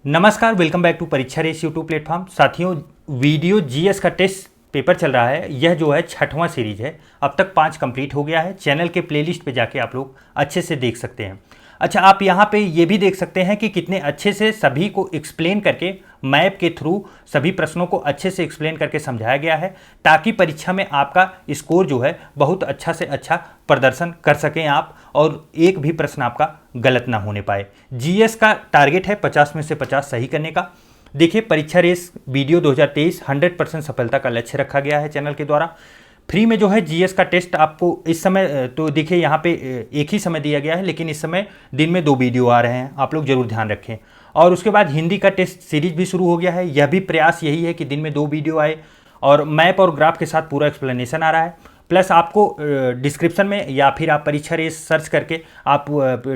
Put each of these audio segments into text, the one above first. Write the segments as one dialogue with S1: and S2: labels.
S1: नमस्कार, welcome back to परीक्षा race YouTube platform. साथियों, वीडियो जीएस का टेस्ट पेपर चल रहा है। यह जो है 6वां सीरीज है। अब तक 5 कंप्लीट हो गया है। चैनल के प्लेलिस्ट पे जाके आप लोग अच्छे से देख सकते हैं। अच्छा, आप यहाँ पे ये भी देख सकते हैं कि कितने अच्छे से सभी को एक्सप्लेन करके मैप के थ्रू सभी प्रश्नों को अच्छे से एक्सप्लेन करके समझाया गया है, ताकि परीक्षा में आपका स्कोर जो है बहुत अच्छा से अच्छा प्रदर्शन कर सकें आप, और एक भी प्रश्न आपका गलत ना होने पाए। जीएस का टारगेट है 50 में से 50 सही करने का। देखिए, परीक्षा रेस वीडियो 2023 100% सफलता का लक्ष्य रखा गया है चैनल के द्वारा। फ्री में जो है जीएस का टेस्ट आपको इस समय तो देखिए यहाँ पे एक ही समय दिया गया है, लेकिन इस समय दिन में 2 वीडियो आ रहे हैं, आप लोग जरूर ध्यान रखें। और उसके बाद हिंदी का टेस्ट सीरीज भी शुरू हो गया है। यह भी प्रयास यही है कि दिन में 2 वीडियो आए और मैप और ग्राफ के साथ पूरा एक्सप्लेनेशन आ रहा है। प्लस आपको डिस्क्रिप्शन में या फिर आप परीक्षा रेस सर्च करके आप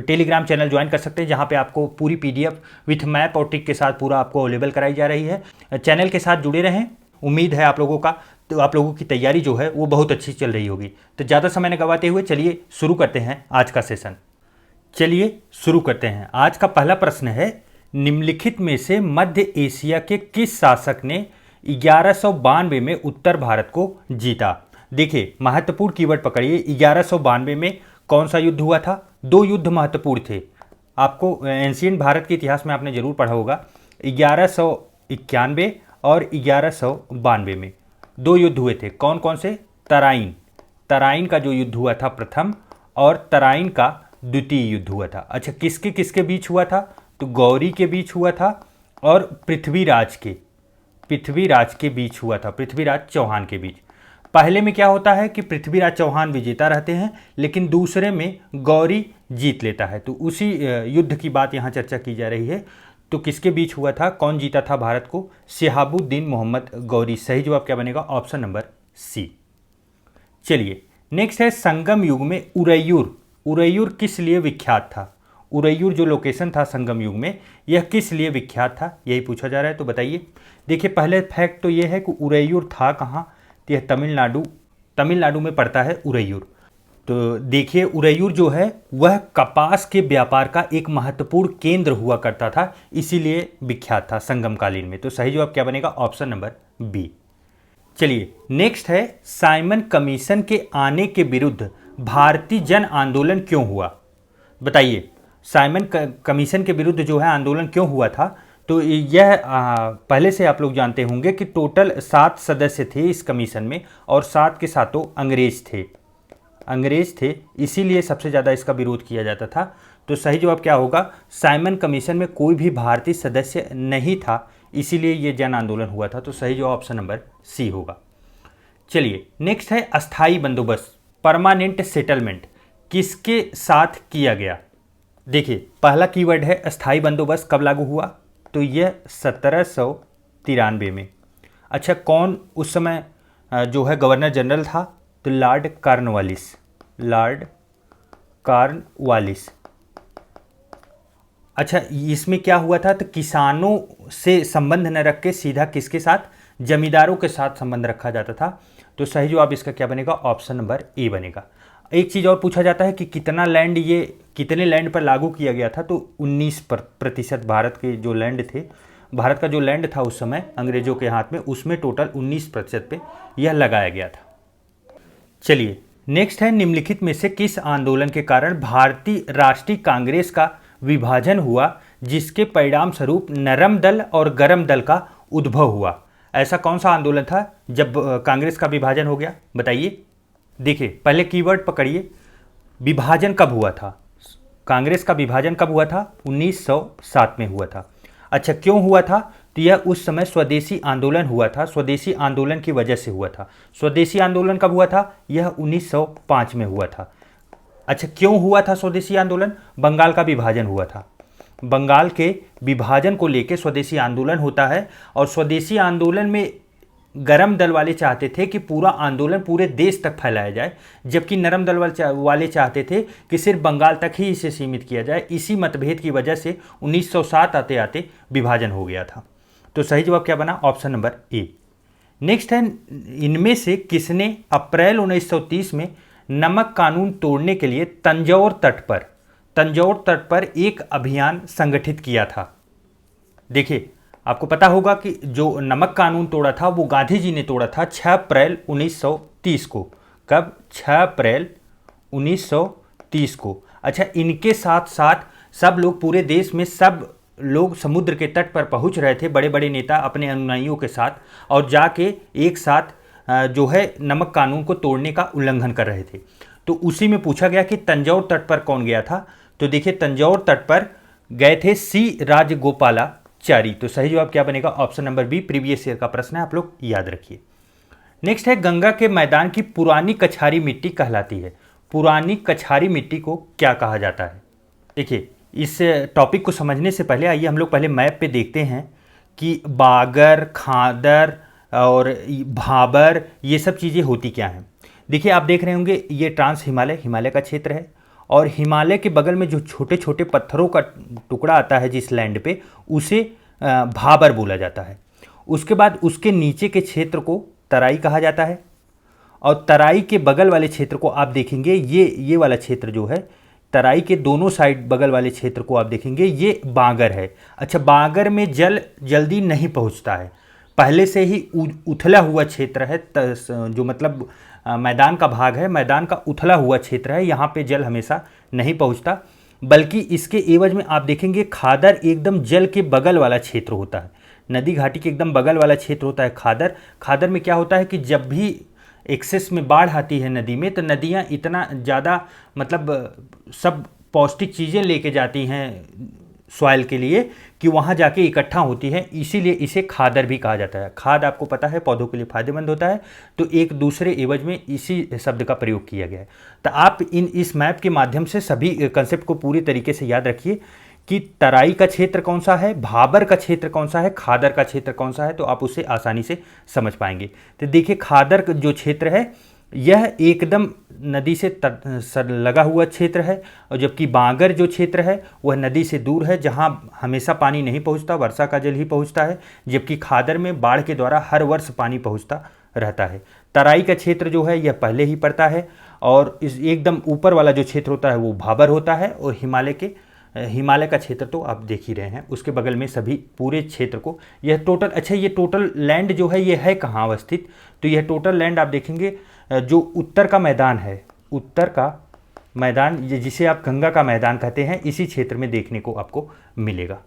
S1: टेलीग्राम चैनल ज्वाइन कर सकते हैं, जहां पे आपको पूरी पीडीएफ विथ मैप और ट्रिक के साथ पूरा आपको अवेलेबल कराई जा रही है। चैनल के साथ जुड़े रहें। उम्मीद है आप लोगों का, तो आप लोगों की तैयारी जो है वो बहुत अच्छी चल रही होगी। तो ज़्यादा समय न गवाते हुए चलिए शुरू करते हैं आज का सेशन। चलिए शुरू करते हैं। आज का पहला प्रश्न है, निम्नलिखित में से मध्य एशिया के किस शासक ने 1192 में उत्तर भारत को जीता? देखिए, महत्वपूर्ण कीवर्ड पकड़िए। 1192 में कौन सा युद्ध हुआ था? 2 युद्ध महत्वपूर्ण थे। आपको एंशियंट भारत के इतिहास में आपने जरूर पढ़ा होगा। 1191 और 1192 में 2 युद्ध हुए थे। कौन कौन से? तराइन का जो युद्ध हुआ था प्रथम, और तराइन का द्वितीय युद्ध हुआ था। अच्छा, किसके किसके बीच हुआ था? तो गौरी के बीच हुआ था और पृथ्वीराज के बीच हुआ था, पृथ्वीराज चौहान के बीच। पहले में क्या होता है कि पृथ्वीराज चौहान विजेता रहते हैं, लेकिन दूसरे में गौरी जीत लेता है। तो उसी युद्ध की बात यहाँ चर्चा की जा रही है। तो किसके बीच हुआ था, कौन जीता था भारत को? शहाबुद्दीन मोहम्मद गौरी। सही जवाब क्या बनेगा? Option number C. चलिए नेक्स्ट है, संगम युग में उरैयूर किस लिए विख्यात था? उरैयूर जो लोकेशन था संगम युग में, यह किस लिए विख्यात था, यही पूछा जा रहा है। तो बताइए। देखिए, पहले फैक्ट तो यह है कि उरैयूर था कहाँ? तो यह तमिलनाडु में पड़ता है उरैयूर। तो देखिए, उरैयूर जो है वह कपास के व्यापार का एक महत्वपूर्ण केंद्र हुआ करता था, इसीलिए विख्यात था संगम कालीन में। तो सही जवाब क्या बनेगा? Option number B. चलिए नेक्स्ट है, साइमन कमीशन के आने के विरुद्ध भारतीय जन आंदोलन क्यों हुआ? बताइए, साइमन कमीशन के विरुद्ध जो है आंदोलन क्यों हुआ था? तो यह पहले से आप लोग जानते होंगे कि टोटल 7 सदस्य थे इस कमीशन में, और 7 के सातों अंग्रेज थे, इसीलिए सबसे ज़्यादा इसका विरोध किया जाता था। तो सही जवाब क्या होगा? साइमन कमीशन में कोई भी भारतीय सदस्य नहीं था, इसीलिए ये जन आंदोलन हुआ था। तो सही जवाब ऑप्शन नंबर सी होगा। चलिए नेक्स्ट है, अस्थाई बंदोबस्त, परमानेंट सेटलमेंट किसके साथ किया गया? देखिए, पहला कीवर्ड है अस्थाई बंदोबस्त। कब लागू हुआ? तो यह 1793 में। अच्छा, कौन उस समय जो है गवर्नर जनरल था? तो लॉर्ड कॉर्नवालिस। अच्छा, इसमें क्या हुआ था? तो किसानों से संबंध न रख के सीधा किसके साथ? जमींदारों के साथ संबंध रखा जाता था। तो सही जवाब इसका क्या बनेगा? ऑप्शन नंबर ए बनेगा। एक चीज़ और पूछा जाता है कि कितने लैंड पर लागू किया गया था? तो 19% भारत के जो लैंड थे, भारत का जो लैंड था उस समय अंग्रेजों के हाथ में, उसमें टोटल 19% पे यह लगाया गया था। चलिए नेक्स्ट है, निम्नलिखित में से किस आंदोलन के कारण भारतीय राष्ट्रीय कांग्रेस का विभाजन हुआ, जिसके परिणाम स्वरूप नरम दल और गरम दल का उद्भव हुआ? ऐसा कौन सा आंदोलन था जब कांग्रेस का विभाजन हो गया? बताइए। देखिए, पहले कीवर्ड पकड़िए, विभाजन कब हुआ था? कांग्रेस का विभाजन कब हुआ था? 1907 में हुआ था। अच्छा, क्यों हुआ था? तो यह उस समय स्वदेशी आंदोलन हुआ था, स्वदेशी आंदोलन की वजह से हुआ था। स्वदेशी आंदोलन कब हुआ था? यह 1905 में हुआ था। अच्छा, क्यों हुआ था स्वदेशी आंदोलन? बंगाल का विभाजन हुआ था। बंगाल के विभाजन को लेकर स्वदेशी आंदोलन होता है, और स्वदेशी आंदोलन में गरम दल वाले चाहते थे कि पूरा आंदोलन पूरे देश तक फैलाया जाए, जबकि नरम दल वाले चाहते थे कि सिर्फ बंगाल तक ही इसे सीमित किया जाए। इसी मतभेद की वजह से 1907 आते आते विभाजन हो गया था। तो सही जवाब क्या बना? Option number A. नेक्स्ट है, इनमें से किसने अप्रैल 1930 में नमक कानून तोड़ने के लिए तंजौर तट पर एक अभियान संगठित किया था? देखिए, आपको पता होगा कि जो नमक कानून तोड़ा था वो गांधी जी ने तोड़ा था 6 अप्रैल 1930 को। कब? 6 अप्रैल 1930 को। अच्छा, इनके साथ साथ सब लोग पूरे देश में सब लोग समुद्र के तट पर पहुंच रहे थे, बड़े बड़े नेता अपने अनुयायियों के साथ, और जाके एक साथ जो है नमक कानून को तोड़ने का उल्लंघन कर रहे थे। तो उसी में पूछा गया कि तंजौर तट पर कौन गया था। तो देखिए, तंजौर तट पर गए थे सी राजगोपालाचारी। तो सही जवाब क्या बनेगा? Option number B, previous year का प्रश्न है, आप लोग याद रखिए। नेक्स्ट है, गंगा के मैदान की पुरानी कछारी मिट्टी कहलाती है। पुरानी कछारी मिट्टी को क्या कहा जाता है? देखिए, इस टॉपिक को समझने से पहले आइए हम लोग पहले मैप पे देखते हैं कि बागर, खादर और भाबर ये सब चीज़ें होती क्या हैं। देखिए, आप देख रहे होंगे ये ट्रांस हिमालय का क्षेत्र है, और हिमालय के बगल में जो छोटे छोटे पत्थरों का टुकड़ा आता है जिस लैंड पे, उसे भाबर बोला जाता है। उसके बाद उसके नीचे के क्षेत्र को तराई कहा जाता है, और तराई के बगल वाले क्षेत्र को आप देखेंगे, ये वाला क्षेत्र जो है, तराई के दोनों साइड बगल वाले क्षेत्र को आप देखेंगे, ये बांगर है। अच्छा, बांगर में जल जल्दी नहीं पहुंचता है, पहले से ही उथला हुआ क्षेत्र है, जो मतलब मैदान का भाग है, मैदान का उथला हुआ क्षेत्र है, यहाँ पे जल हमेशा नहीं पहुंचता। बल्कि इसके एवज में आप देखेंगे खादर एकदम जल के बगल वाला क्षेत्र होता है, नदी घाटी के एकदम बगल वाला क्षेत्र होता है खादर। खादर में क्या होता है कि जब भी एक्सेस में बाढ़ आती है नदी में, तो नदियाँ इतना ज़्यादा मतलब सब पौष्टिक चीज़ें लेके जाती हैं सॉइल के लिए कि वहाँ जाके इकट्ठा होती है, इसीलिए इसे खादर भी कहा जाता है। खाद आपको पता है पौधों के लिए फायदेमंद होता है, तो एक दूसरे एवज में इसी शब्द का प्रयोग किया गया है। तो आप इस मैप के माध्यम से सभी कंसेप्ट को पूरी तरीके से याद रखिए कि तराई का क्षेत्र कौन सा है, भाबर का क्षेत्र कौन सा है, खादर का क्षेत्र कौन सा है, तो आप उसे आसानी से समझ पाएंगे। तो देखिए, खादर जो क्षेत्र है यह एकदम नदी से लगा हुआ क्षेत्र है, और जबकि बांगर जो क्षेत्र है वह नदी से दूर है, जहां हमेशा पानी नहीं पहुंचता, वर्षा का जल ही पहुंचता है, जबकि खादर में बाढ़ के द्वारा हर वर्ष पानी पहुंचता रहता है। तराई का क्षेत्र जो है यह पहले ही पड़ता है, और इस एकदम ऊपर वाला जो क्षेत्र होता है वो भाबर होता है, और हिमालय का क्षेत्र तो आप देख ही रहे हैं, उसके बगल में सभी पूरे क्षेत्र को यह टोटल। अच्छा, ये टोटल लैंड जो है ये है कहाँ अवस्थित? तो यह टोटल लैंड आप देखेंगे जो उत्तर का मैदान है, उत्तर का मैदान जिसे आप गंगा का मैदान कहते हैं, इसी क्षेत्र में देखने को आपको मिलेगा।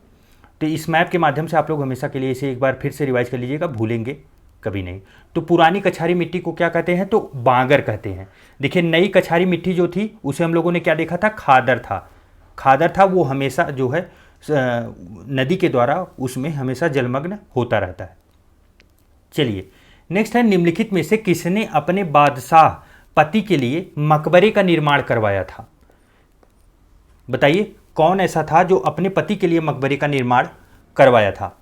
S1: तो इस मैप के माध्यम से आप लोग हमेशा के लिए इसे एक बार फिर से रिवाइज कर लीजिएगा, भूलेंगे कभी नहीं। तो पुरानी कछारी मिट्टी को क्या कहते हैं? तो बांगर कहते हैं। देखिए, नई कछारी मिट्टी जो थी उसे हम लोगों ने क्या देखा था? खादर था, वो हमेशा जो है नदी के द्वारा उसमें हमेशा जलमग्न होता रहता है। चलिए, नेक्स्ट है, निम्नलिखित में से किसने अपने बादशाह पति के लिए मकबरे का निर्माण करवाया था? बताइए, कौन ऐसा था जो अपने पति के लिए मकबरे का निर्माण करवाया था?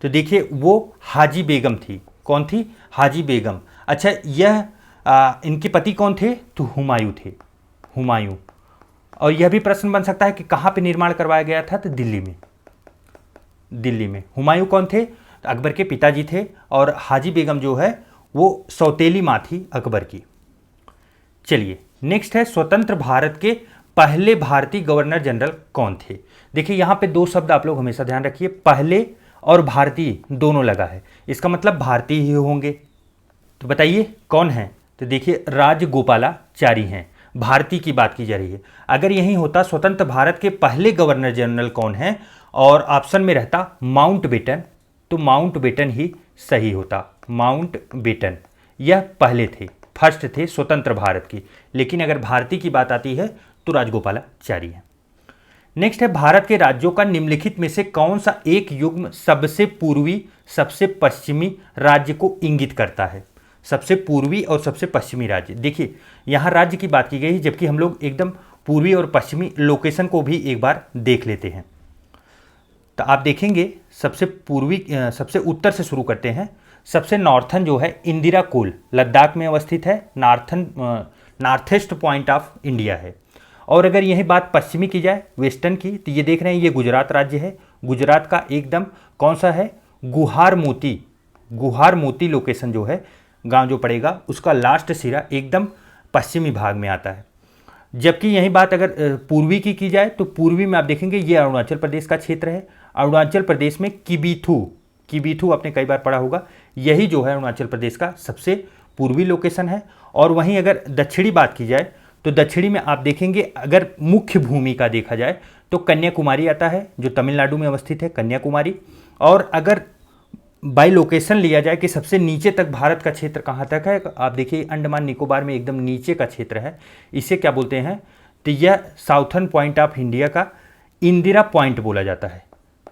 S1: तो देखिए, वो हाजी बेगम थी। कौन थी? हाजी बेगम। अच्छा, यह इनके पति कौन थे? तो हुमायूं थे, हुमायूं। और यह भी प्रश्न बन सकता है कि कहाँ पे निर्माण करवाया गया था? तो दिल्ली में। हुमायूं कौन थे? तो अकबर के पिताजी थे, और हाजी बेगम जो है वो सौतेली माँ थी अकबर की। चलिए, नेक्स्ट है, स्वतंत्र भारत के पहले भारतीय गवर्नर जनरल कौन थे? देखिए, यहाँ पे दो शब्द आप लोग हमेशा ध्यान रखिए, पहले और भारतीय दोनों लगा है, इसका मतलब भारतीय ही होंगे। तो बताइए कौन है? तो देखिए, राजगोपालाचारी हैं, भारतीय की बात की जा रही है। अगर यही होता स्वतंत्र भारत के पहले गवर्नर जनरल कौन है, और ऑप्शन में रहता माउंटबेटन, तो माउंटबेटन ही सही होता। माउंटबेटन यह पहले थे, फर्स्ट थे स्वतंत्र भारत की। लेकिन अगर भारतीय की बात आती है तो राजगोपालाचारी है। नेक्स्ट है, भारत के राज्यों का निम्नलिखित में से कौन सा एक युग्म सबसे पूर्वी सबसे पश्चिमी राज्य को इंगित करता है? सबसे पूर्वी और सबसे पश्चिमी राज्य। देखिए, यहाँ राज्य की बात की गई है, जबकि हम लोग एकदम पूर्वी और पश्चिमी लोकेशन को भी एक बार देख लेते हैं। तो आप देखेंगे, सबसे उत्तर से शुरू करते हैं। सबसे नॉर्थन जो है इंदिरा कोल लद्दाख में अवस्थित है, नॉर्थेस्ट पॉइंट ऑफ इंडिया है। और अगर यही बात पश्चिमी की जाए, वेस्टर्न की, तो ये देख रहे हैं ये गुजरात राज्य है। गुजरात का एकदम कौन सा है? गुहार मोती लोकेशन जो है, गांव जो पड़ेगा, उसका लास्ट सिरा एकदम पश्चिमी भाग में आता है। जबकि यही बात अगर पूर्वी की जाए, तो पूर्वी में आप देखेंगे ये अरुणाचल प्रदेश का क्षेत्र है। अरुणाचल प्रदेश में किबीथू आपने कई बार पढ़ा होगा, यही जो है अरुणाचल प्रदेश का सबसे पूर्वी लोकेशन है। और वहीं अगर दक्षिणी बात की जाए तो दक्षिणी में आप देखेंगे, अगर मुख्य भूमि का देखा जाए तो कन्याकुमारी आता है, जो तमिलनाडु में अवस्थित है कन्याकुमारी। और अगर बाई लोकेशन लिया जाए कि सबसे नीचे तक भारत का क्षेत्र कहाँ तक है, आप देखिए अंडमान निकोबार में एकदम नीचे का क्षेत्र है, इसे क्या बोलते हैं, तो यह साउथर्न पॉइंट ऑफ इंडिया का इंदिरा पॉइंट बोला जाता है।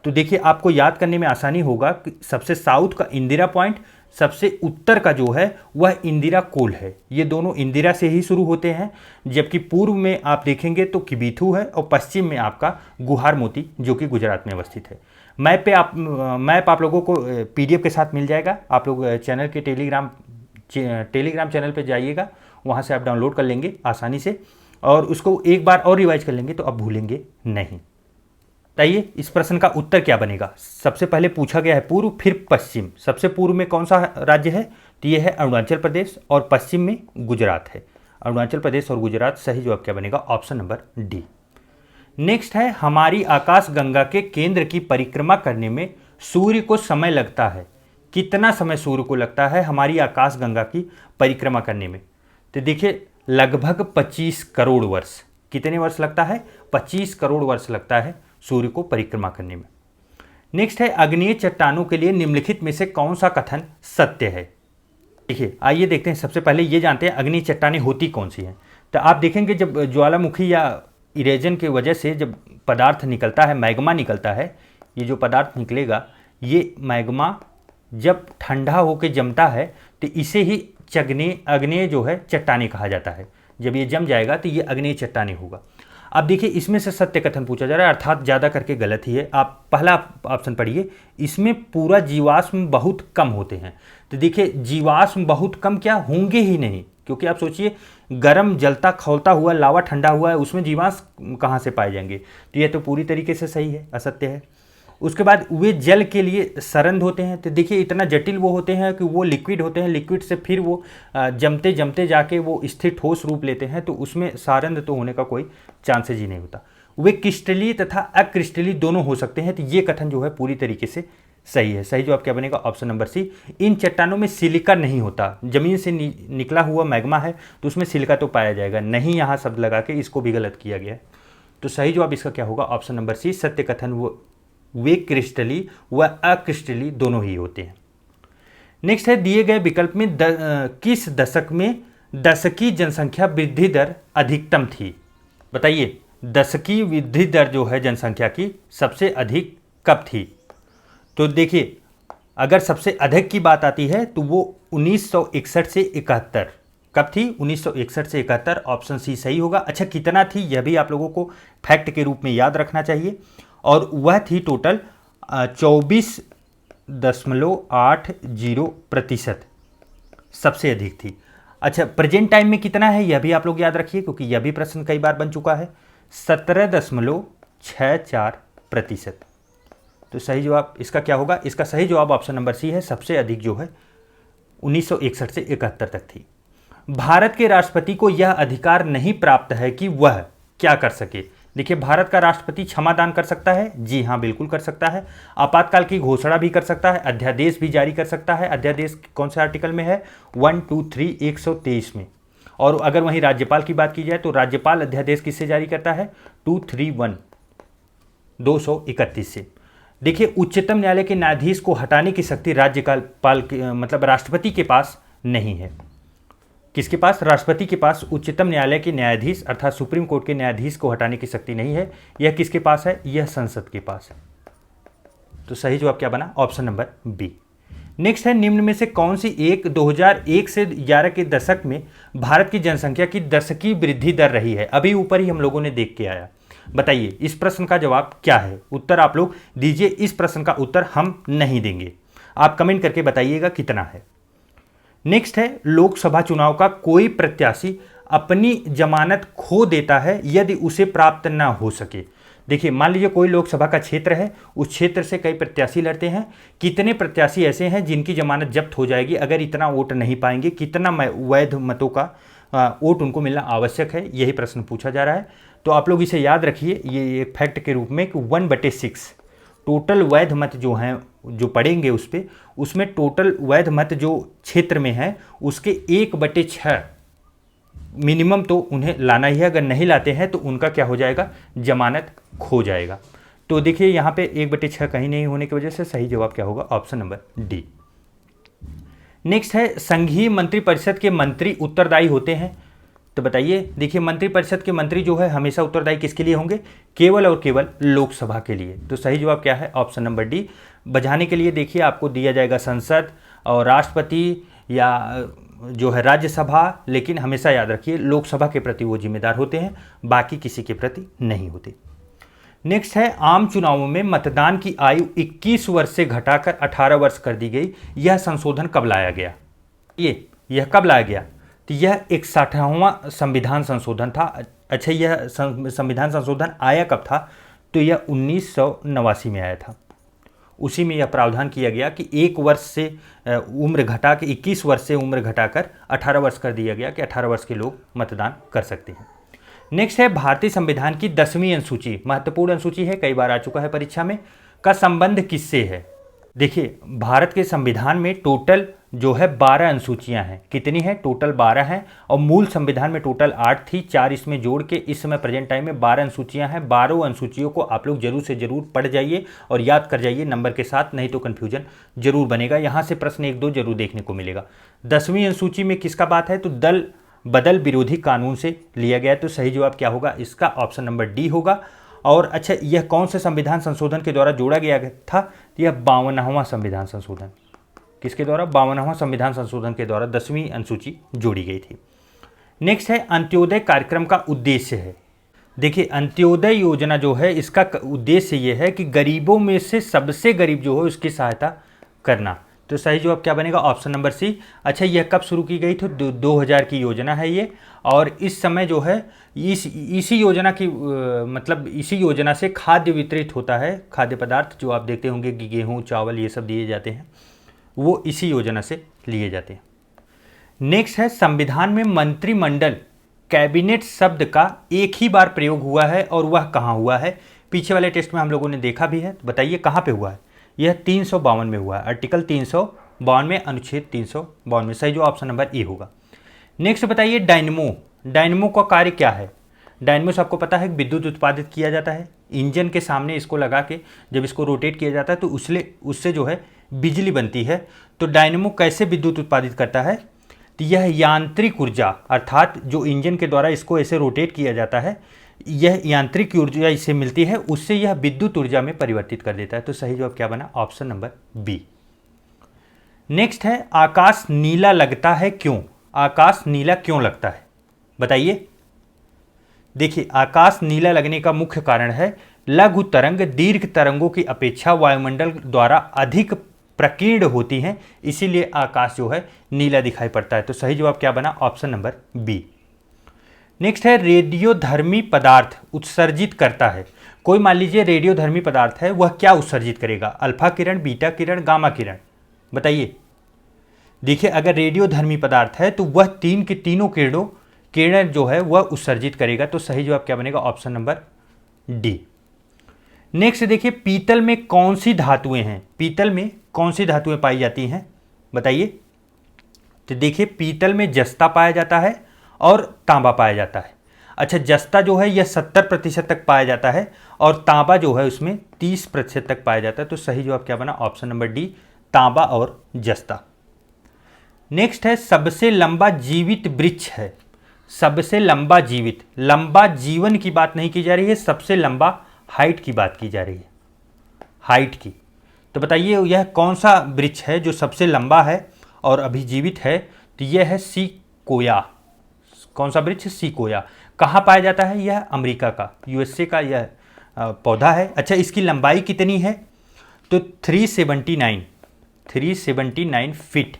S1: तो देखिए आपको याद करने में आसानी होगा कि सबसे साउथ का इंदिरा पॉइंट, सबसे उत्तर का जो है वह इंदिरा कोल है। ये दोनों इंदिरा से ही शुरू होते हैं, जबकि पूर्व में आप देखेंगे तो किबीथू है और पश्चिम में आपका गुहार मोती जो कि गुजरात में अवस्थित है। मैप आप लोगों को PDF के साथ मिल जाएगा। आप लोग चैनल के टेलीग्राम चैनल पे जाइएगा, वहाँ से आप डाउनलोड कर लेंगे आसानी से और उसको एक बार और रिवाइज कर लेंगे तो आप भूलेंगे नहीं। बताइए इस प्रश्न का उत्तर क्या बनेगा। सबसे पहले पूछा गया है पूर्व फिर पश्चिम। सबसे पूर्व में कौन सा राज्य है, तो ये है अरुणाचल प्रदेश और पश्चिम में गुजरात है। अरुणाचल प्रदेश और गुजरात, सही जवाब क्या बनेगा, ऑप्शन नंबर डी। नेक्स्ट है, हमारी आकाश गंगा के केंद्र की परिक्रमा करने में सूर्य को समय लगता है। कितना समय सूर्य को लगता है हमारी आकाश गंगा की परिक्रमा करने में, तो देखिए लगभग 25 करोड़ वर्ष। कितने वर्ष लगता है, 25 करोड़ वर्ष लगता है सूर्य को परिक्रमा करने में। नेक्स्ट है, अग्नेय चट्टानों के लिए निम्नलिखित में से कौन सा कथन सत्य है। देखिए आइए देखते हैं, सबसे पहले ये जानते हैं अग्नेय चट्टानें होती कौन सी हैं। तो आप देखेंगे जब ज्वालामुखी या इरेजन की वजह से जब पदार्थ निकलता है, मैग्मा निकलता है, ये जो पदार्थ निकलेगा ये मैग्मा जब ठंडा होकर जमता है तो इसे ही अग्नेय जो है चट्टानें कहा जाता है। जब ये जम जाएगा तो ये अग्नेय चट्टानें होगा। अब देखिए इसमें से सत्य कथन पूछा जा रहा है, अर्थात ज़्यादा करके गलत ही है। आप पहला ऑप्शन पढ़िए, इसमें पूरा जीवाश्म बहुत कम होते हैं। तो देखिए जीवाश्म बहुत कम क्या होंगे ही नहीं, क्योंकि आप सोचिए गर्म जलता खौलता हुआ लावा ठंडा हुआ है, उसमें जीवाश्म कहाँ से पाए जाएंगे। तो यह तो पूरी तरीके से सही है, असत्य है। उसके बाद वे जल के लिए सरंध होते हैं। तो देखिए इतना जटिल वो होते हैं कि वो लिक्विड होते हैं, लिक्विड से फिर वो जमते जमते जाके वो स्थिर ठोस रूप लेते हैं, तो उसमें सारंध तो होने का कोई चांसेज ही नहीं होता। वे क्रिस्टलीय तथा अक्रिस्टलीय दोनों हो सकते हैं। तो ये कथन जो है पूरी तरीके से सही है। सही जवाब क्या बनेगा, ऑप्शन नंबर सी। इन चट्टानों में सिलिका नहीं होता। जमीन से निकला हुआ मैग्मा है तो उसमें सिलिका तो पाया जाएगा नहीं, यहाँ शब्द लगा के इसको भी गलत किया गया है। तो सही जवाब इसका क्या होगा, ऑप्शन नंबर सी। सत्य कथन वे क्रिस्टलीय व अक्रिस्टलीय दोनों ही होते हैं। नेक्स्ट है, दिए गए विकल्प में किस दशक में दशकीय जनसंख्या वृद्धि दर अधिकतम थी। बताइए दशकीय वृद्धि दर जो है जनसंख्या की सबसे अधिक कब थी। तो देखिए अगर सबसे अधिक की बात आती है तो वो 1961 से 71। कब थी, 1961 से 71। ऑप्शन सी सही होगा। अच्छा कितना थी यह भी आप लोगों को फैक्ट के रूप में याद रखना चाहिए, और वह थी टोटल 24.80% सबसे अधिक थी। अच्छा प्रेजेंट टाइम में कितना है यह भी आप लोग याद रखिए, क्योंकि यह भी प्रश्न कई बार बन चुका है, 17.64%। तो सही जवाब इसका क्या होगा, इसका सही जवाब ऑप्शन नंबर सी है। सबसे अधिक जो है 1961 से 71 तक थी। भारत के राष्ट्रपति को यह अधिकार नहीं प्राप्त है कि वह क्या कर सके। देखिए भारत का राष्ट्रपति क्षमादान कर सकता है, जी हाँ बिल्कुल कर सकता है। आपातकाल की घोषणा भी कर सकता है, अध्यादेश भी जारी कर सकता है। अध्यादेश कौन से आर्टिकल में है, 123 123 में। और अगर वहीं राज्यपाल की बात की जाए तो राज्यपाल अध्यादेश किससे जारी करता है, 231 231 से। देखिए उच्चतम न्यायालय के न्यायाधीश को हटाने की शक्ति राज्यपाल मतलब राष्ट्रपति के पास नहीं है। किसके पास, राष्ट्रपति के पास उच्चतम न्यायालय के न्यायाधीश अर्थात सुप्रीम कोर्ट के न्यायाधीश को हटाने की शक्ति नहीं है। यह किसके पास है, यह संसद के पास है। तो सही जवाब क्या बना, ऑप्शन नंबर बी। नेक्स्ट है, निम्न में से कौन सी एक 2001 से 11 के दशक में भारत की जनसंख्या की दशकीय वृद्धि दर रही है। अभी ऊपर ही हम लोगों ने देख के आया। बताइए इस प्रश्न का जवाब क्या है, उत्तर आप लोग दीजिए। इस प्रश्न का उत्तर हम नहीं देंगे, आप कमेंट करके बताइएगा कितना है। नेक्स्ट है, लोकसभा चुनाव का कोई प्रत्याशी अपनी जमानत खो देता है यदि उसे प्राप्त ना हो सके। देखिए मान लीजिए कोई लोकसभा का क्षेत्र है, उस क्षेत्र से कई प्रत्याशी लड़ते हैं। कितने प्रत्याशी ऐसे हैं जिनकी जमानत जब्त हो जाएगी अगर इतना वोट नहीं पाएंगे, कितना वैध मतों का वोट उनको मिलना आवश्यक है, यही प्रश्न पूछा जा रहा है। तो आप लोग इसे याद रखिए, ये एक फैक्ट के रूप में कि 1/6 टोटल वैध मत जो हैं जो पढ़ेंगे उस पर, उसमें टोटल वैध मत जो क्षेत्र में है उसके 1/6 मिनिमम तो उन्हें लाना ही है। अगर नहीं लाते हैं तो उनका क्या हो जाएगा, जमानत खो जाएगा। तो देखिए यहाँ पे 1/6 कहीं नहीं होने की वजह से सही जवाब क्या होगा, ऑप्शन नंबर डी। नेक्स्ट है संघीय मंत्रिपरिषद के मंत्री उत्तरदायी होते हैं। तो बताइए, देखिए मंत्रिपरिषद के मंत्री जो है हमेशा उत्तरदायी किसके लिए होंगे, केवल और केवल लोकसभा के लिए। तो सही जवाब क्या है, ऑप्शन नंबर डी। बझाने के लिए देखिए आपको दिया जाएगा संसद और राष्ट्रपति या जो है राज्यसभा, लेकिन हमेशा याद रखिए लोकसभा के प्रति वो जिम्मेदार होते हैं, बाकी किसी के प्रति नहीं होते। नेक्स्ट है आम चुनावों में मतदान की आयु 21 वर्ष से घटाकर 18 वर्ष कर दी गई। यह संशोधन कब लाया गया, यह कब लाया गया, तो यह 61वां संविधान संशोधन था। अच्छा, यह संविधान संशोधन आया कब था, तो यह 1989 में आया था। उसी में यह प्रावधान किया गया कि 1 वर्ष से उम्र घटा के 21 वर्ष से उम्र घटाकर 18 वर्ष कर दिया गया कि 18 वर्ष के लोग मतदान कर सकते हैं। नेक्स्ट है भारतीय संविधान की 10वीं अनुसूची, महत्वपूर्ण अनुसूची है, कई बार आ चुका है परीक्षा में, का संबंध किससे है। देखिए भारत के संविधान में टोटल जो है 12 अनुसूचियां हैं। कितनी है, टोटल 12 हैं, और मूल संविधान में टोटल 8 थी, 4 इसमें जोड़ के इस समय प्रेजेंट टाइम में 12 अनुसूचियां हैं। 12 अनुसूचियों को आप लोग जरूर से जरूर पढ़ जाइए और याद कर जाइए नंबर के साथ, नहीं तो कन्फ्यूजन जरूर बनेगा। यहाँ से प्रश्न 1-2 जरूर देखने को मिलेगा। 10वीं अनुसूची में किसका बात है, तो दल बदल विरोधी कानून से लिया गया। तो सही जवाब क्या होगा, इसका ऑप्शन नंबर डी होगा। और अच्छा, यह कौन से संविधान संशोधन के द्वारा जोड़ा गया था, यह 52वां संविधान संशोधन, किसके द्वारा, 52वां संविधान संशोधन के द्वारा 10वीं अनुसूची जोड़ी गई थी। नेक्स्ट है अंत्योदय कार्यक्रम का उद्देश्य है। देखिए अंत्योदय योजना जो है इसका उद्देश्य यह है कि गरीबों में से सबसे गरीब जो है उसकी सहायता करना। तो सही जवाब क्या बनेगा, ऑप्शन नंबर सी। अच्छा, यह कब शुरू की गई थी, 2000 की योजना है ये, और इस समय जो है इसी योजना की मतलब इसी योजना से खाद्य वितरित होता है। खाद्य पदार्थ जो आप देखते होंगे कि गेहूँ चावल ये सब दिए जाते हैं, वो इसी योजना से लिए जाते हैं। नेक्स्ट है संविधान में मंत्रिमंडल कैबिनेट शब्द का एक ही बार प्रयोग हुआ है, और वह कहाँ हुआ है। पीछे वाले टेस्ट में हम लोगों ने देखा भी है, तो बताइए कहाँ पे हुआ है। यह 352 में हुआ है, आर्टिकल 352 में, अनुच्छेद 352 में। सही जो ऑप्शन नंबर ए होगा। नेक्स्ट बताइए डायनमो का कार्य क्या है। डायनमो से आपको पता है विद्युत उत्पादित किया जाता है। इंजन के सामने इसको लगा के जब इसको रोटेट किया जाता है तो उससे जो है बिजली बनती है। तो डायनमो कैसे विद्युत उत्पादित करता है, तो यह यांत्रिक ऊर्जा, अर्थात जो इंजन के द्वारा इसको ऐसे रोटेट किया जाता है, यह यांत्रिक ऊर्जा इसे मिलती है, उससे यह विद्युत ऊर्जा में परिवर्तित कर देता है। तो सही जवाब क्या बना, ऑप्शन नंबर बी। नेक्स्ट है आकाश नीला लगता है क्यों। आकाश नीला क्यों लगता है, बताइए। देखिए आकाश नीला लगने का मुख्य कारण है लघु तरंग दीर्घ तरंगों की अपेक्षा वायुमंडल द्वारा अधिक प्रकीर्ण होती हैं, इसीलिए आकाश जो है नीला दिखाई पड़ता है। तो सही जवाब क्या बना, ऑप्शन नंबर बी। नेक्स्ट है रेडियोधर्मी पदार्थ उत्सर्जित करता है। कोई मान लीजिए रेडियोधर्मी पदार्थ है, वह क्या उत्सर्जित करेगा, अल्फा किरण, बीटा किरण, गामा किरण, बताइए। देखिए अगर रेडियोधर्मी पदार्थ है तो वह तीनों किरण जो है वह उत्सर्जित करेगा। तो सही जवाब क्या बनेगा, ऑप्शन नंबर डी। नेक्स्ट देखिए पीतल में कौन सी धातुएं हैं, पीतल में कौन सी धातुएं पाई जाती हैं, बताइए। तो देखिए पीतल में जस्ता पाया जाता है और तांबा पाया जाता है। अच्छा, जस्ता जो है यह 70% तक पाया जाता है और तांबा जो है उसमें 30% तक पाया जाता है। तो सही जवाब क्या बना, ऑप्शन नंबर डी, तांबा और जस्ता। नेक्स्ट है सबसे लंबा जीवित वृक्ष है। सबसे लंबा जीवित, लंबा जीवन की बात नहीं की जा रही है, सबसे लंबा हाइट की बात की जा रही है, हाइट की। तो बताइए यह कौन सा वृक्ष है जो सबसे लंबा है और अभी जीवित है, तो यह है सीकोया। कौन सा वृक्ष, सीकोया। कहाँ पाया जाता है, यह अमेरिका का, यूएसए का यह पौधा है। अच्छा, इसकी लंबाई कितनी है, तो 379 फीट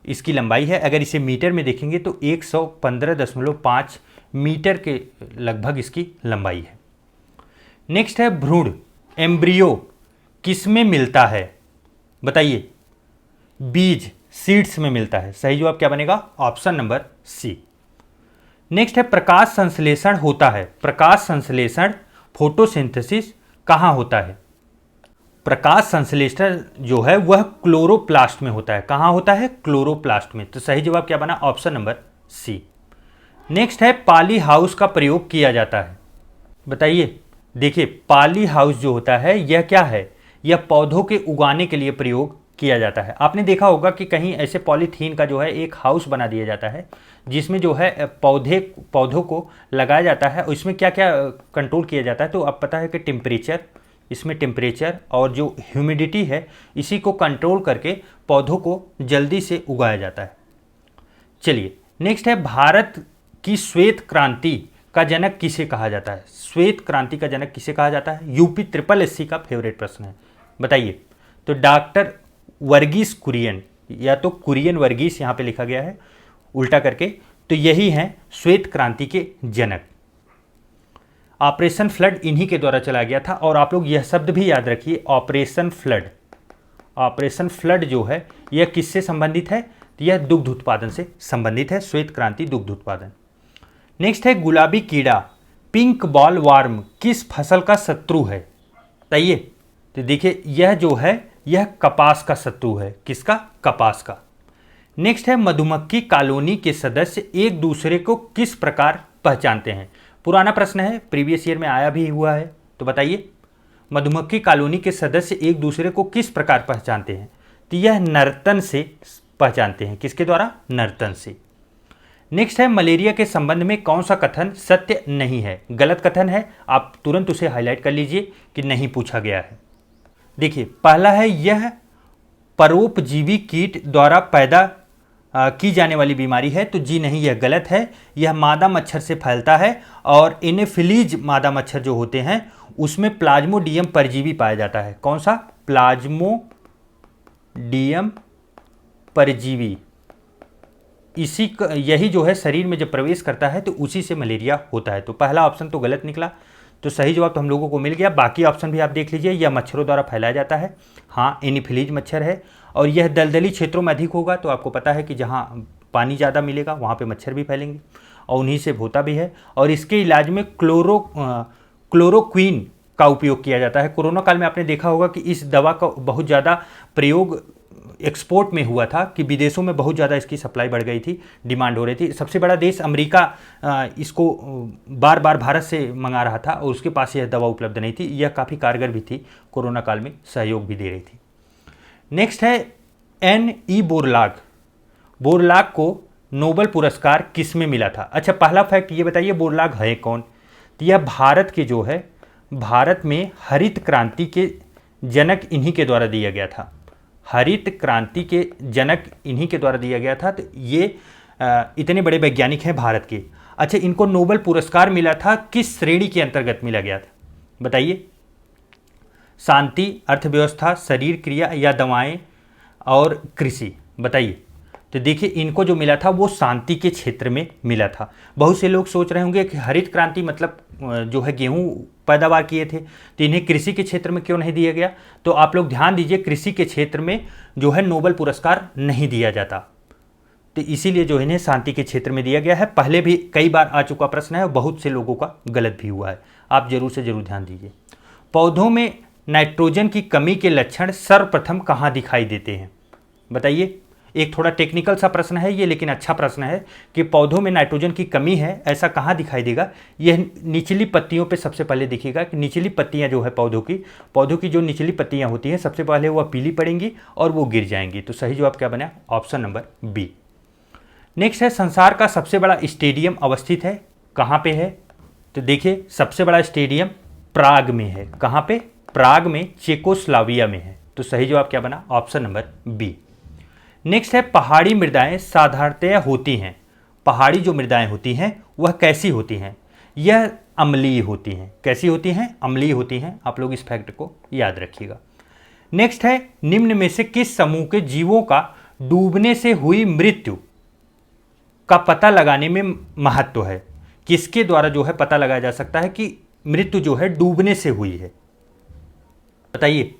S1: इसकी लंबाई है। अगर इसे मीटर में देखेंगे तो 115.5 मीटर के लगभग इसकी लंबाई है। नेक्स्ट है भ्रूण, एम्ब्रियो किस में मिलता है, बताइए। बीज, सीड्स में मिलता है। सही जवाब क्या बनेगा, ऑप्शन नंबर सी। नेक्स्ट है प्रकाश संश्लेषण होता है। प्रकाश संश्लेषण फोटोसिंथेसिस कहाँ होता है, प्रकाश संश्लेषण जो है वह क्लोरोप्लास्ट में होता है। कहाँ होता है? क्लोरोप्लास्ट में। तो सही जवाब क्या बना? Option number C. नेक्स्ट है पॉली हाउस का प्रयोग किया जाता है। बताइए, देखिए पॉली हाउस जो होता है यह क्या है? यह पौधों के उगाने के लिए प्रयोग किया जाता है। आपने देखा होगा कि कहीं ऐसे पॉलीथीन का जो है एक हाउस बना दिया जाता है जिसमें जो है पौधों को लगाया जाता है। और इसमें क्या क्या कंट्रोल किया जाता है? तो अब पता है कि टेम्परेचर, इसमें टेम्परेचर और जो ह्यूमिडिटी है इसी को कंट्रोल करके पौधों को जल्दी से उगाया जाता है। चलिए नेक्स्ट है, भारत की श्वेत क्रांति का जनक किसे कहा जाता है? श्वेत क्रांति का जनक किसे कहा जाता है? यूपी ट्रिपल एससी का फेवरेट प्रश्न है। बताइए। तो डॉक्टर वर्गीस कुरियन, या तो कुरियन वर्गीस यहाँ पे लिखा गया है उल्टा करके, तो यही हैं श्वेत क्रांति के जनक। ऑपरेशन फ्लड इन्हीं के द्वारा चला गया था। और आप लोग यह शब्द भी याद रखिए, ऑपरेशन फ्लड। ऑपरेशन फ्लड जो है यह किससे संबंधित है? तो यह दुग्ध उत्पादन से संबंधित है, श्वेत क्रांति दुग्ध उत्पादन। नेक्स्ट है, गुलाबी कीड़ा पिंक बॉल वार्म किस फसल का शत्रु है? बताइए। तो देखिए यह जो है यह कपास का शत्रु है। किसका? कपास का। नेक्स्ट है, मधुमक्खी कॉलोनी के सदस्य एक दूसरे को किस प्रकार पहचानते हैं? पुराना प्रश्न है, प्रीवियस ईयर में आया भी हुआ है। तो बताइए, मधुमक्खी कॉलोनी के सदस्य एक दूसरे को किस प्रकार पहचानते हैं? तो यह नर्तन से पहचानते हैं। किसके द्वारा? नर्तन से। नेक्स्ट है, मलेरिया के संबंध में कौन सा कथन सत्य नहीं है? गलत कथन है, आप तुरंत उसे हाईलाइट कर लीजिए कि नहीं पूछा गया है। देखिए पहला है, यह परोपजीवी कीट द्वारा पैदा की जाने वाली बीमारी है। तो जी नहीं, यह गलत है। यह मादा मच्छर से फैलता है और एनोफिलीज मादा मच्छर जो होते हैं उसमें प्लाज्मोडियम परजीवी पाया जाता है। कौन सा? प्लाज्मोडियम परजीवी। यही जो है शरीर में जब प्रवेश करता है तो उसी से मलेरिया होता है। तो पहला ऑप्शन तो गलत निकला। तो सही जवाब तो हम लोगों को मिल गया। बाकी ऑप्शन भी आप देख लीजिए। यह मच्छरों द्वारा फैलाया जाता है। हाँ, एनोफिलीज मच्छर है और यह दलदली क्षेत्रों में अधिक होगा। तो आपको पता है कि जहाँ पानी ज़्यादा मिलेगा वहाँ पे मच्छर भी फैलेंगे और उन्हीं से होता भी है। और इसके इलाज में क्लोरोक्वीन का उपयोग किया जाता है। कोरोना काल में आपने देखा होगा कि इस दवा का बहुत ज़्यादा प्रयोग एक्सपोर्ट में हुआ था कि विदेशों में बहुत ज़्यादा इसकी सप्लाई बढ़ गई थी, डिमांड हो रही थी। सबसे बड़ा देश अमेरिका इसको बार बार भारत से मंगा रहा था और उसके पास यह दवा उपलब्ध नहीं थी। यह काफ़ी कारगर भी थी, कोरोना काल में सहयोग भी दे रही थी। नेक्स्ट है, N.E. बोरलाग को नोबेल पुरस्कार किस में मिला था? अच्छा, पहला फैक्ट ये बताइए, बोरलाग है कौन? तो यह भारत के जो है, भारत में हरित क्रांति के जनक इन्हीं के द्वारा दिया गया था। हरित क्रांति के जनक इन्हीं के द्वारा दिया गया था। तो ये इतने बड़े वैज्ञानिक हैं भारत के। अच्छा, इनको नोबेल पुरस्कार मिला था, किस श्रेणी के अंतर्गत मिला गया था? बताइए। शांति, अर्थव्यवस्था, शरीर क्रिया या दवाएं और कृषि? बताइए। तो देखिए इनको जो मिला था वो शांति के क्षेत्र में मिला था। बहुत से लोग सोच रहे होंगे कि हरित क्रांति मतलब जो है गेहूं पैदावार किए थे, तो इन्हें कृषि के क्षेत्र में क्यों नहीं दिया गया? तो आप लोग ध्यान दीजिए, कृषि के क्षेत्र में जो है नोबेल पुरस्कार नहीं दिया जाता, तो इसीलिए जो इन्हें शांति के क्षेत्र में दिया गया है। पहले भी कई बार आ चुका प्रश्न है और बहुत से लोगों का गलत भी हुआ है। आप जरूर से जरूर ध्यान दीजिए। पौधों में नाइट्रोजन की कमी के लक्षण सर्वप्रथम कहाँ दिखाई देते हैं? बताइए। एक थोड़ा टेक्निकल सा प्रश्न है ये, लेकिन अच्छा प्रश्न है कि पौधों में नाइट्रोजन की कमी है, ऐसा कहाँ दिखाई देगा? यह निचली पत्तियों पे सबसे पहले दिखेगा कि निचली पत्तियां जो है पौधों की जो निचली पत्तियां होती हैं सबसे पहले वह पीली पड़ेंगी और वो गिर जाएंगी। तो सही जवाब क्या बना? Option number B. नेक्स्ट है, संसार का सबसे बड़ा स्टेडियम अवस्थित है कहाँ पे है? तो देखिए सबसे बड़ा स्टेडियम प्राग में है। कहाँ पे? प्राग में, चेकोस्लोवाकिया में है। तो सही जवाब क्या बना? Option number B. नेक्स्ट है, पहाड़ी मृदाएं साधारणतया होती हैं। पहाड़ी जो मृदाएं होती हैं वह कैसी होती हैं? यह अम्लीय होती हैं। कैसी होती हैं? अम्लीय होती हैं। आप लोग इस फैक्ट को याद रखिएगा। नेक्स्ट है, निम्न में से किस समूह के जीवों का डूबने से हुई मृत्यु का पता लगाने में महत्व है? किसके द्वारा जो है पता लगाया जा सकता है कि मृत्यु जो है डूबने से हुई है? बताइए।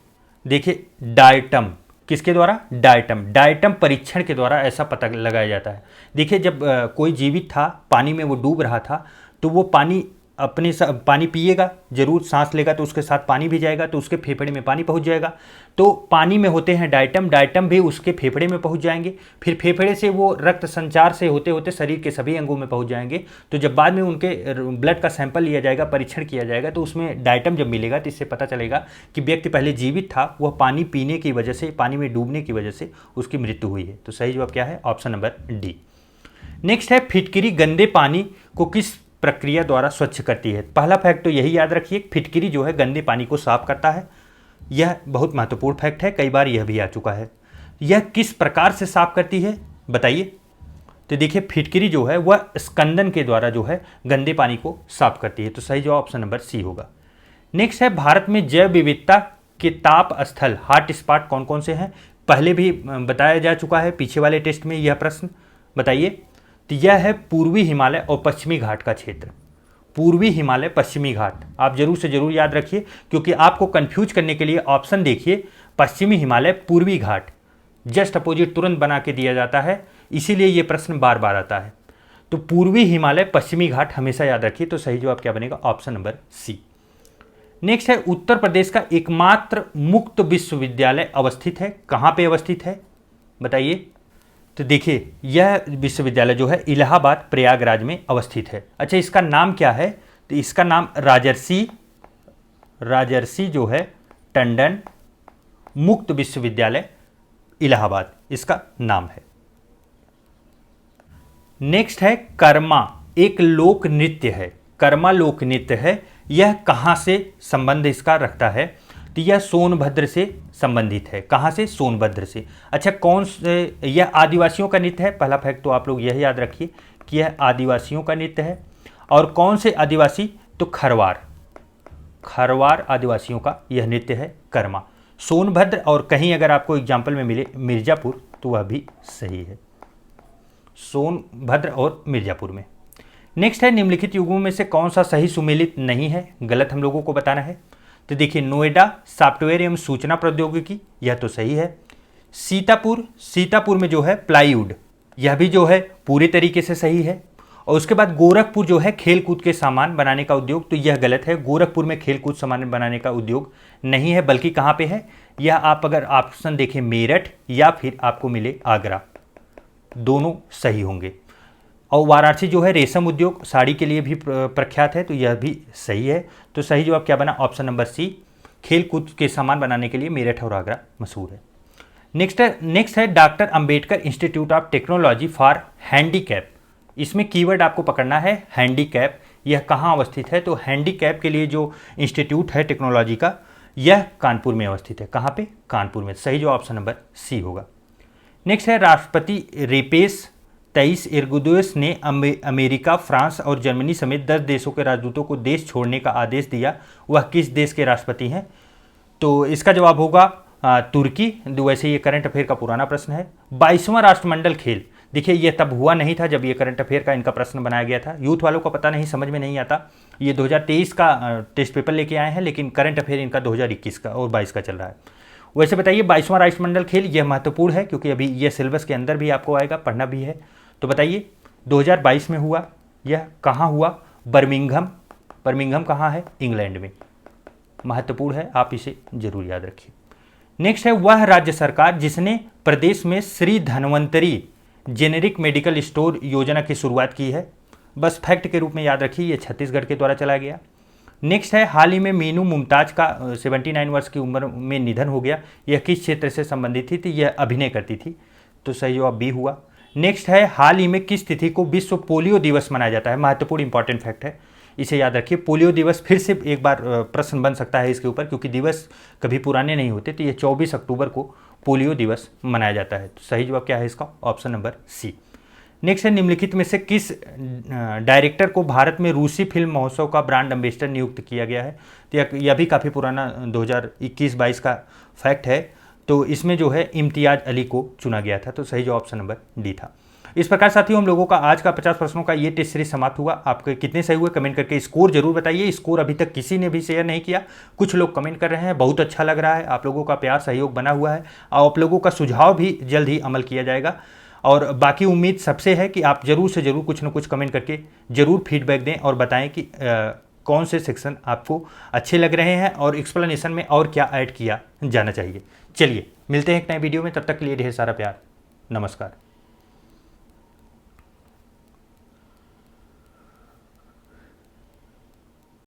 S1: देखिए डायटम, किसके द्वारा? डायटम परीक्षण के द्वारा ऐसा पता लगाया जाता है। देखिए जब कोई जीवित था, पानी में वो डूब रहा था, तो वो पानी अपने पानी पिएगा जरूर, सांस लेगा तो उसके साथ पानी भी जाएगा, तो उसके फेफड़े में पानी पहुंच जाएगा। तो पानी में होते हैं डायटम, डायटम भी उसके फेफड़े में पहुंच जाएंगे, फिर फेफड़े से वो रक्त संचार से होते होते शरीर के सभी अंगों में पहुंच जाएंगे। तो जब बाद में उनके ब्लड का सैंपल लिया जाएगा, परीक्षण किया जाएगा, तो उसमें डायटम जब मिलेगा तो इससे पता चलेगा कि व्यक्ति पहले जीवित था, वह पानी पीने की वजह से, पानी में डूबने की वजह से उसकी मृत्यु हुई है। तो सही जवाब क्या है? Option number D. नेक्स्ट है, फिटकिरी गंदे पानी को किस प्रक्रिया द्वारा स्वच्छ करती है? पहला फैक्ट तो यही याद रखिए, फिटकिरी जो है गंदे पानी को साफ करता है। यह बहुत महत्वपूर्ण फैक्ट है, कई बार यह भी आ चुका है। यह किस प्रकार से साफ करती है बताइए? तो देखिए, फिटकिरी जो है वह स्कंदन के द्वारा जो है गंदे पानी को साफ करती है। तो सही जवाब ऑप्शन नंबर सी होगा। नेक्स्ट है, भारत में जैव विविधता के ताप स्थल हॉट स्पॉट कौन कौन से हैं? पहले भी बताया जा चुका है पीछे वाले टेस्ट में, यह प्रश्न बताइए। तो यह है पूर्वी हिमालय और पश्चिमी घाट का क्षेत्र। पूर्वी हिमालय, पश्चिमी घाट आप जरूर से जरूर याद रखिए, क्योंकि आपको कंफ्यूज करने के लिए ऑप्शन देखिए, पश्चिमी हिमालय, पूर्वी घाट जस्ट अपोजिट तुरंत बना के दिया जाता है, इसीलिए यह प्रश्न बार बार आता है। तो पूर्वी हिमालय, पश्चिमी घाट हमेशा याद रखिए। तो सही जवाब क्या बनेगा? Option number C. नेक्स्ट है, उत्तर प्रदेश का एकमात्र मुक्त विश्वविद्यालय अवस्थित है, कहाँ पे अवस्थित है बताइए? तो देखिए, यह विश्वविद्यालय जो है इलाहाबाद, प्रयागराज में अवस्थित है। अच्छा, इसका नाम क्या है? तो इसका नाम राजर्षि जो है टंडन मुक्त विश्वविद्यालय इलाहाबाद, इसका नाम है। नेक्स्ट है, कर्मा एक लोक नृत्य है, कर्मा लोक नृत्य है। यह कहाँ से संबंध इसका रखता है? तो यह सोनभद्र से संबंधित है। कहाँ से? सोनभद्र से। अच्छा, कौन से? यह आदिवासियों का नृत्य है। पहला फैक्ट तो आप लोग यह याद रखिए कि यह आदिवासियों का नृत्य है। और कौन से आदिवासी? तो खरवार आदिवासियों का यह नृत्य है कर्मा। सोनभद्र और कहीं अगर आपको एग्जाम्पल में मिले मिर्जापुर, तो वह भी सही है, सोनभद्र और मिर्जापुर में। नेक्स्ट है, निम्नलिखित युगों में से कौन सा सही सुमेलित नहीं है, गलत हम लोगों को बताना है। तो देखिए, नोएडा सॉफ्टवेयर एवं सूचना प्रौद्योगिकी, यह तो सही है। सीतापुर में जो है प्लाईवुड, यह भी जो है पूरे तरीके से सही है। और उसके बाद गोरखपुर जो है खेल कूद के सामान बनाने का उद्योग, तो यह गलत है। गोरखपुर में खेल कूद सामान बनाने का उद्योग नहीं है, बल्कि कहाँ पे है? यह आप अगर ऑप्शन देखें मेरठ या फिर आपको मिले आगरा, दोनों सही होंगे। और वाराणसी जो है रेशम उद्योग, साड़ी के लिए भी प्रख्यात है, तो यह भी सही है। तो सही जवाब क्या बना? ऑप्शन नंबर सी, खेल कूद के सामान बनाने के लिए मेरठ और आगरा मशहूर है। नेक्स्ट है doctor Ambedkar institute of technology for handicap. इसमें कीवर्ड आपको पकड़ना है हैंडीकैप। यह कहाँ अवस्थित है? तो हैंडीकैप के लिए जो इंस्टीट्यूट है टेक्नोलॉजी का, यह कानपुर में अवस्थित है। कहाँ पे? कानपुर में। सही जो ऑप्शन नंबर सी होगा। नेक्स्ट है, राष्ट्रपति रेपेस 23 एर्गोदेस ने अमेरिका, फ्रांस और जर्मनी समेत 10 देशों के राजदूतों को देश छोड़ने का आदेश दिया। वह किस देश के राष्ट्रपति हैं? तो इसका जवाब होगा तुर्की। वैसे ये करंट अफेयर का पुराना प्रश्न है। 22वां राष्ट्रमंडल खेल, देखिए ये तब हुआ नहीं था जब ये करंट अफेयर का इनका प्रश्न बनाया गया था। यूथ वालों को पता नहीं, समझ में नहीं आता। ये 2023 का टेस्ट पेपर लेके आए हैं, लेकिन करंट अफेयर इनका 2021 का और 22 का चल रहा है। वैसे बताइए, 22वां राष्ट्रमंडल खेल यह महत्वपूर्ण है, क्योंकि अभी यह सिलेबस के अंदर भी आपको आएगा, पढ़ना भी है। तो बताइए, 2022 में हुआ, यह कहाँ हुआ? बर्मिंघम कहाँ है? इंग्लैंड में। महत्वपूर्ण है, आप इसे जरूर याद रखिए। नेक्स्ट है, वह राज्य सरकार जिसने प्रदेश में Shri Dhanvantari generic medical store योजना की शुरुआत की है। बस फैक्ट के रूप में याद रखिए, यह छत्तीसगढ़ के द्वारा चलाया गया। नेक्स्ट है, हाल ही में मीनू मुमताज का 79 वर्ष की उम्र में निधन हो गया। यह किस क्षेत्र से संबंधित थी? तो यह अभिनय करती थी। तो सही जवाब बी हुआ। नेक्स्ट है, हाल ही में किस तिथि को विश्व पोलियो दिवस मनाया जाता है? महत्वपूर्ण इंपॉर्टेंट फैक्ट है, इसे याद रखिए। पोलियो दिवस फिर से एक बार प्रश्न बन सकता है इसके ऊपर, क्योंकि दिवस कभी पुराने नहीं होते। तो ये 24 अक्टूबर को पोलियो दिवस मनाया जाता है। तो सही जवाब क्या है इसका? Option number C. नेक्स्ट है, निम्नलिखित में से किस डायरेक्टर को भारत में रूसी फिल्म महोत्सव का ब्रांड एम्बेसडर नियुक्त किया गया है? तो यह भी काफ़ी पुराना 2021-22 का फैक्ट है। तो इसमें जो है इम्तियाज़ अली को चुना गया था। तो सही जो ऑप्शन नंबर डी था। इस प्रकार साथियों, हम लोगों का आज का 50 प्रश्नों का ये टेस्ट सीरीज समाप्त हुआ। आपके कितने सही हुए कमेंट करके स्कोर जरूर बताइए। स्कोर अभी तक किसी ने भी शेयर नहीं किया, कुछ लोग कमेंट कर रहे हैं, बहुत अच्छा लग रहा है। आप लोगों का प्यार सहयोग बना हुआ है, और आप लोगों का सुझाव भी जल्द ही अमल किया जाएगा। और बाकी उम्मीद सबसे है कि आप जरूर से जरूर कुछ न कुछ कमेंट करके जरूर फीडबैक दें और बताएं कि कौन से सेक्शन आपको अच्छे लग रहे हैं और एक्सप्लेनेशन में और क्या ऐड किया जाना चाहिए। चलिए मिलते हैं एक नए वीडियो में, तब तक के लिए ढेर सारा प्यार। नमस्कार।